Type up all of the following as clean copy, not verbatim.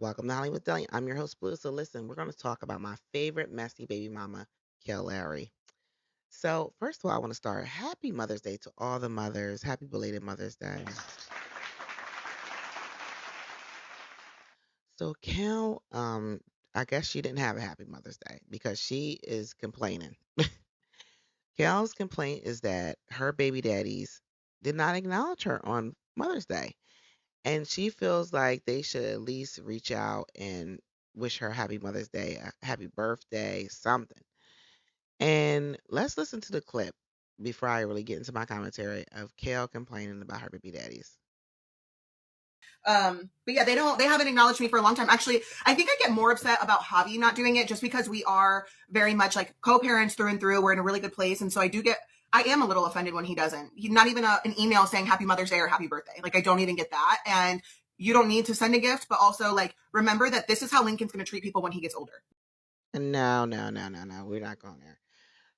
Welcome to Hollywood Deli. I'm your host, Blue. So, listen, we're going to talk about my favorite messy baby mama, Kail Lowry. So, first of all, I want to start. Happy Mother's Day to all the mothers. Happy belated Mother's Day. So, Kail, I guess she didn't have a happy Mother's Day because she is complaining. Kail's complaint is that her baby daddies did not acknowledge her on Mother's Day. And she feels like they should at least reach out and wish her happy Mother's Day, a happy birthday, something. And let's listen to the clip before I really get into my commentary of Kail complaining about her baby daddies. But yeah, they haven't acknowledged me for a long time. Actually, I think I get more upset about Javi not doing it just because we are very much like co-parents through and through. We're in a really good place. And so I am a little offended when he doesn't. He's not even an email saying happy Mother's Day or happy birthday. Like I don't even get that. And you don't need to send a gift, but also like remember that this is how Lincoln's going to treat people when he gets older. And no, no, no, no, no, we're not going there.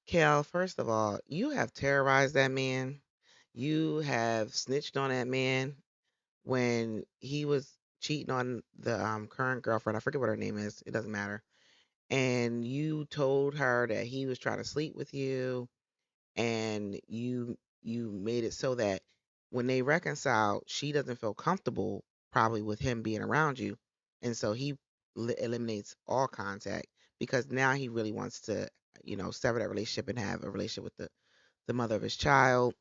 Kail, first of all, you have terrorized that man. You have snitched on that man when he was cheating on the current girlfriend. I forget what her name is. It doesn't matter. And you told her that he was trying to sleep with you, and you made it so that when they reconcile, she doesn't feel comfortable probably with him being around you, and so he eliminates all contact because now he really wants to, sever that relationship and have a relationship with the mother of his child,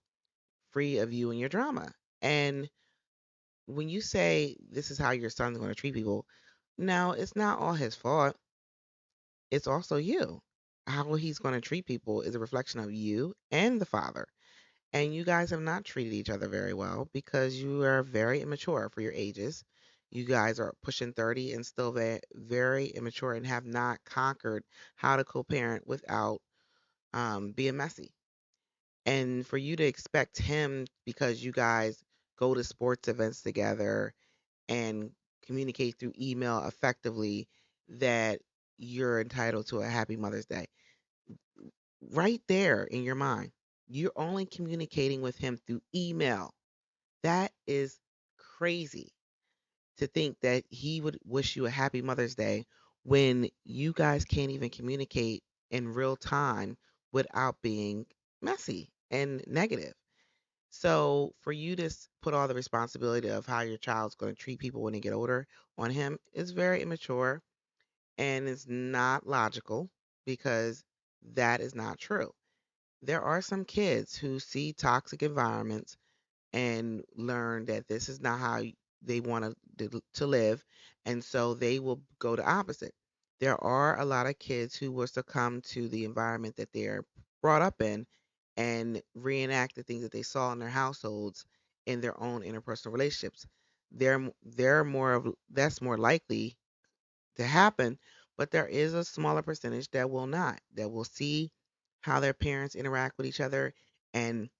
free of you and your drama. And when you say this is how your son's going to treat people, now it's not all his fault. It's also you. How he's going to treat people is a reflection of you and the father. And you guys have not treated each other very well because you are very immature for your ages. You guys are pushing 30 and still very immature and have not conquered how to co parent without being messy. And for you to expect him, because you guys go to sports events together and communicate through email effectively, that you're entitled to a happy Mother's Day. Right there in your mind, you're only communicating with him through email. That is crazy to think that he would wish you a happy Mother's Day when you guys can't even communicate in real time without being messy and negative. So for you to put all the responsibility of how your child's going to treat people when they get older on him is very immature and it's not logical because that is not true. There are some kids who see toxic environments and learn that this is not how they want to live, and so they will go the opposite. There are a lot of kids who will succumb to the environment that they're brought up in and reenact the things that they saw in their households in their own interpersonal relationships. They're more of that's more likely to happen, but there is a smaller percentage that will not, that will see how their parents interact with each other and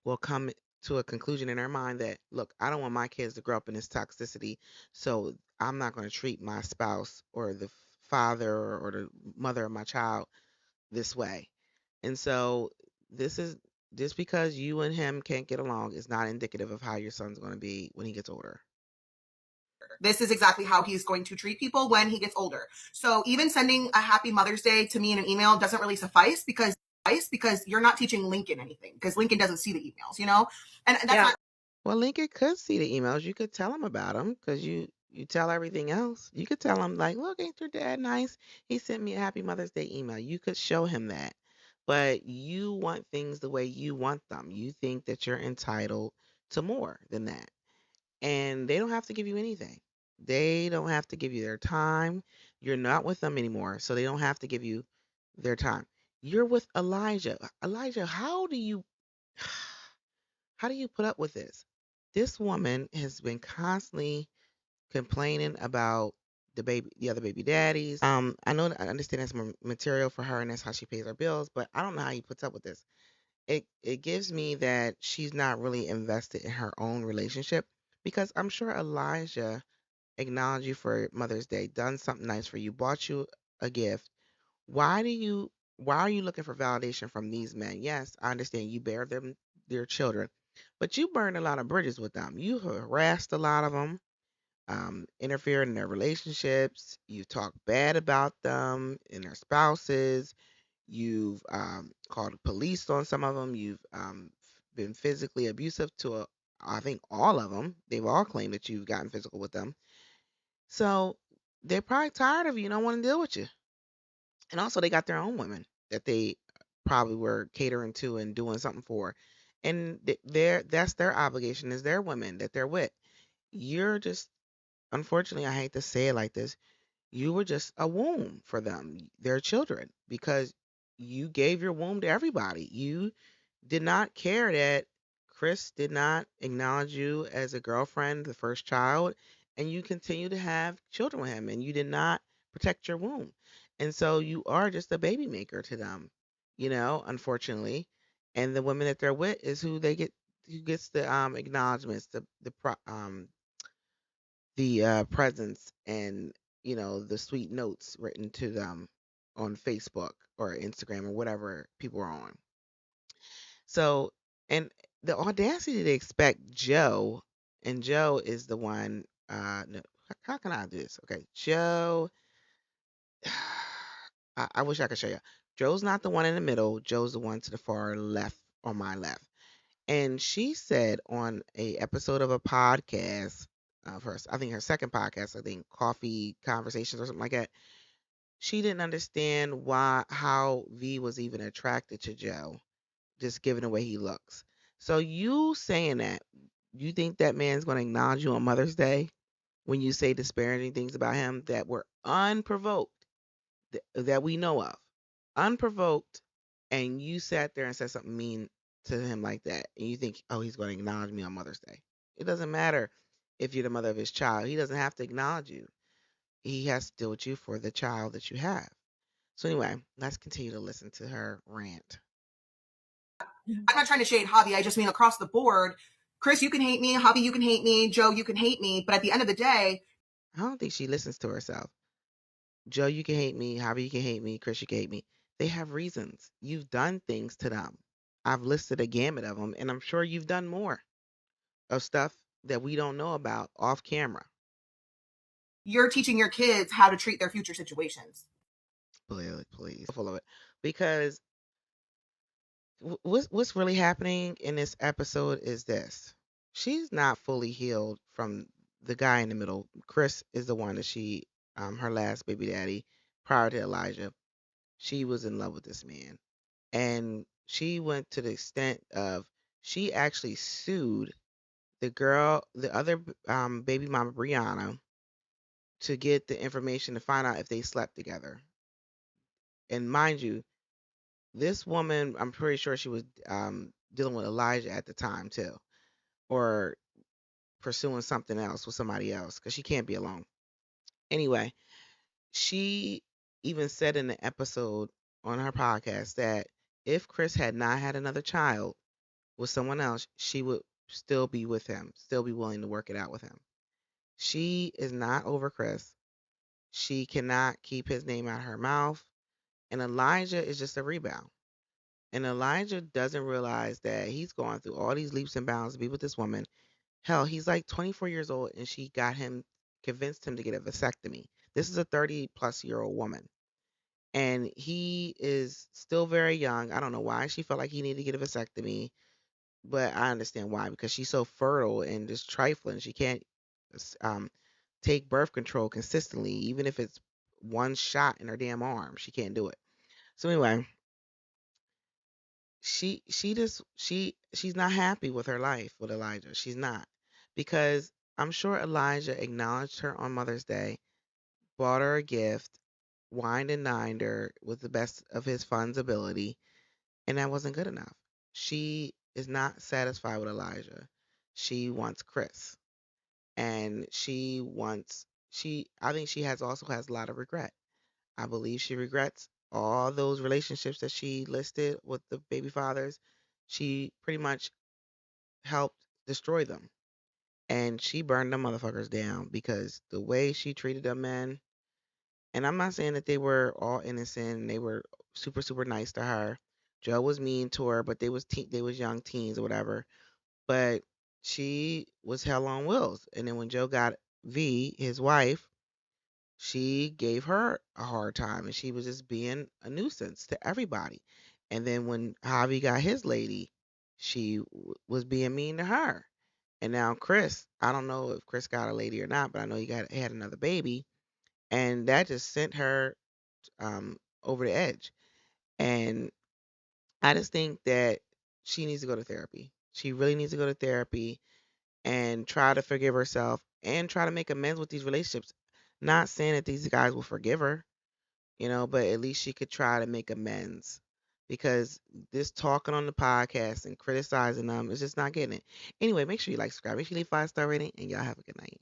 will come to a conclusion in their mind that, look, I don't want my kids to grow up in this toxicity, so I'm not going to treat my spouse or the father or the mother of my child this way. And so this is just because you and him can't get along is not indicative of how your son's going to be when he gets older. This is exactly how he's going to treat people when he gets older. So even sending a happy Mother's Day to me in an email doesn't really suffice because you're not teaching Lincoln anything because Lincoln doesn't see the emails, you know? And that's Yeah. not Well, Lincoln could see the emails. You could tell him about them because you tell everything else. You could tell him like, "Look, ain't your dad nice? He sent me a Happy Mother's Day email." You could show him that, but you want things the way you want them. You think that you're entitled to more than that, and they don't have to give you anything. They don't have to give you their time. You're not with them anymore, so they don't have to give you their time. You're with Elijah. Elijah, how do you put up with this? This woman has been constantly complaining about the other baby daddies. I understand that's more material for her and that's how she pays her bills, but I don't know how he puts up with this. It gives me that she's not really invested in her own relationship because I'm sure Elijah acknowledged you for Mother's Day, done something nice for you, bought you a gift. Why do you why are you looking for validation from these men? Yes, I understand you bear them their children, but you burned a lot of bridges with them. You harassed a lot of them. interfered in their relationships. You've talked bad about them and their spouses. You've called the police on some of them. You've been physically abusive to, I think, all of them. They've all claimed that you've gotten physical with them. So they're probably tired of you, don't want to deal with you. And also, they got their own women that they probably were catering to and doing something for. And that's their obligation, is their women that they're with. You're just, unfortunately, I hate to say it like this, you were just a womb for them, their children, because you gave your womb to everybody. You did not care that Chris did not acknowledge you as a girlfriend, the first child, and you continue to have children with him, and you did not protect your womb. And so you are just a baby maker to them, unfortunately. And the women that they're with is who gets the acknowledgments, the presents, and the sweet notes written to them on Facebook or Instagram or whatever people are on. So, and the audacity to expect Joe, and Joe is the one. No, how can I do this? Okay, Joe. I wish I could show you. Joe's not the one in the middle. Joe's the one to the far left, on my left. And she said on a episode of a podcast of hers, I think her second podcast, I think Coffee Conversations or something like that, she didn't understand how V was even attracted to Joe, just given the way he looks. So you saying that, you think that man's going to acknowledge you on Mother's Day when you say disparaging things about him that were unprovoked, that we know of, unprovoked, and you sat there and said something mean to him like that, and you think, oh, he's going to acknowledge me on Mother's Day. It doesn't matter if you're the mother of his child. He doesn't have to acknowledge you. He has to deal with you for the child that you have. So anyway, let's continue to listen to her rant. I'm not trying to shade Javi. I just mean across the board. Chris, you can hate me. Javi, you can hate me. Joe, you can hate me. But at the end of the day, I don't think she listens to herself. Joe, you can hate me. Javi, you can hate me. Chris, you can hate me. They have reasons. You've done things to them. I've listed a gamut of them, and I'm sure you've done more of stuff that we don't know about off camera. you're teaching your kids how to treat their future situations. Please, please, full of it. Because what's really happening in this episode is this: she's not fully healed from the guy in the middle. Chris is the one that her last baby daddy, prior to Elijah, she was in love with this man, and she went to the extent of she actually sued the other baby mama Brianna, to get the information to find out if they slept together. And mind you, this woman, I'm pretty sure she was dealing with Elijah at the time too, or pursuing something else with somebody else, because she can't be alone. Anyway, she even said in the episode on her podcast that if Chris had not had another child with someone else, she would still be with him, still be willing to work it out with him. She is not over Chris. She cannot keep his name out of her mouth. And Elijah is just a rebound. And Elijah doesn't realize that he's going through all these leaps and bounds to be with this woman. Hell, he's like 24 years old, and she convinced him to get a vasectomy. This is a 30-plus-year-old woman. And he is still very young. I don't know why she felt like he needed to get a vasectomy, but I understand why, because she's so fertile and just trifling. She can't um, take birth control consistently, even if it's one shot in her damn arm. She can't do it. So anyway, she's not happy with her life with Elijah. She's not, because I'm sure Elijah acknowledged her on Mother's Day, bought her a gift, wined and dined her with the best of his funds ability, and that wasn't good enough. She is not satisfied with Elijah. She wants Chris, and she I think she has also has a lot of regret. I believe she regrets all those relationships that she listed with the baby fathers. She pretty much helped destroy them. And she burned them motherfuckers down because the way she treated them men, and I'm not saying that they were all innocent and they were super, super nice to her. Joe was mean to her, but they was young teens or whatever. But she was hell on wheels. And then when Joe got V, his wife, she gave her a hard time and she was just being a nuisance to everybody. And then when Javi got his lady, she was being mean to her. And now Chris, I don't know if Chris got a lady or not, but I know he had another baby, and that just sent her over the edge. And I just think that she needs to go to therapy. She really needs to go to therapy and try to forgive herself and try to make amends with these relationships. Not saying that these guys will forgive her, but at least she could try to make amends because this talking on the podcast and criticizing them is just not getting it. Anyway, make sure you like, subscribe, make sure you leave 5-star rating, and y'all have a good night.